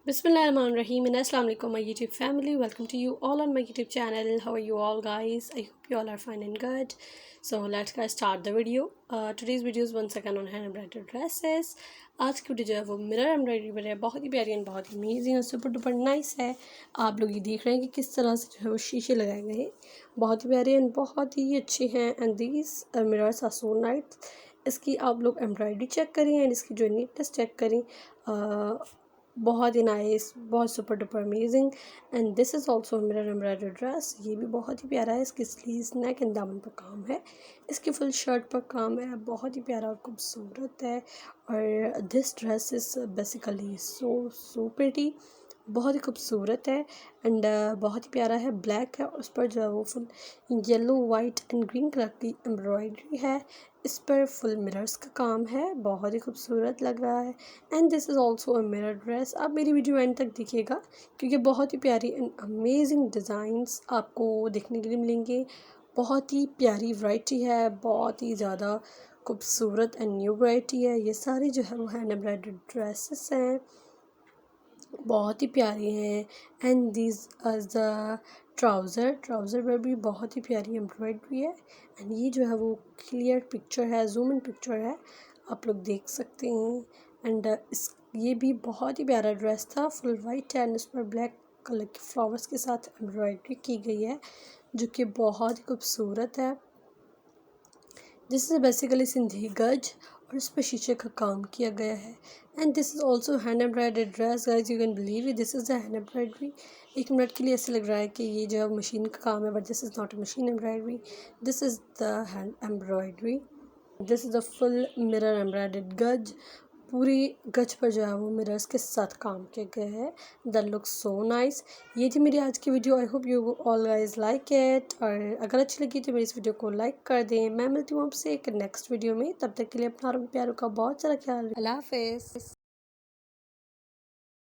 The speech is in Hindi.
Bismillahirrahmanirrahim and Assalamu alaikum my YouTube family. Welcome to you all on my YouTube channel. How are you all guys? I hope you all are fine and good. So let's get start the video. Today's video is once again on hand embroidered dresses. आज की वीडियो जो है वो मिरर एम्ब्रॉयडरी पर है, बहुत ही प्यारी एंड बहुत ही अमेजिंग और सुपर डुपर नाइस है। आप लोग ये देख रहे हैं कि किस तरह से जो है वो शीशे लगाए गए हैं, बहुत ही प्यारे एंड बहुत ही अच्छे हैं। And these mirrors are so nice. इसकी आप लोग एम्ब्रॉयडरी चेक करें एंड इसकी जो नीटनेस चेक करें, बहुत ही नाइस, बहुत super duper amazing. And this is also mirror embroidered dress. ये भी बहुत ही प्यारा है। इसकी स्लीव्स, नेक एंड दामन पर काम है, इसकी फुल शर्ट पर काम है, बहुत ही प्यारा और खूबसूरत है। और this dress is basically so pretty, बहुत ही खूबसूरत है एंड बहुत ही प्यारा है। ब्लैक है और उस पर जो है वो full yellow, white and green colour की एम्ब्रॉयडरी है। इस पर फुल मिरर्स का काम है, बहुत ही खूबसूरत लग रहा है। And this is also a mirror dress. आप मेरी वीडियो एंड तक देखिएगा क्योंकि बहुत ही प्यारी एंड अमेजिंग डिज़ाइंस आपको देखने के लिए मिलेंगे। बहुत ही प्यारी वैरायटी है, बहुत ही ज़्यादा खूबसूरत एंड न्यू वैरायटी है। ये सारी जो है वो हैंड एम्ब्रॉयडर्ड ड्रेसेस हैं, बहुत ही प्यारी हैं। एंड दिस द ट्राउज़र पर भी बहुत ही प्यारी एम्ब्रॉयडरी है। एंड ये जो है वो क्लियर पिक्चर है, जूम इन पिक्चर है, आप लोग देख सकते हैं। एंड ये भी बहुत ही प्यारा ड्रेस था, फुल वाइट है एंड उस पर ब्लैक कलर के फ्लावर्स के साथ एम्ब्रॉयडरी की गई है जो कि बहुत ही खूबसूरत है। दिस इज़ बेसिकली सिंधी गज और इस पर शीशे का काम किया गया है। And this is also hand embroidered dress guys, you can believe it, this is the hand embroidery. एक मिनट के लिए ऐसे लग रहा है कि ये जो है मशीन का काम है, but this is not a machine embroidery, this is the hand embroidery. This is the full mirror embroidered गज। पूरी गज पर जो है वो मिरर्स के साथ काम किए गए हैं। That looks so nice. ये थी मेरी आज की video. I hope you all guys like it. और अगर अच्छी लगी तो मेरी इस वीडियो को लाइक कर दें। मैं मिलती हूँ आपसे एक नेक्स्ट वीडियो में। तब तक के लिए अपना और प्यारों का बहुत सारा ख्याल। अल्लाह हाफिज़।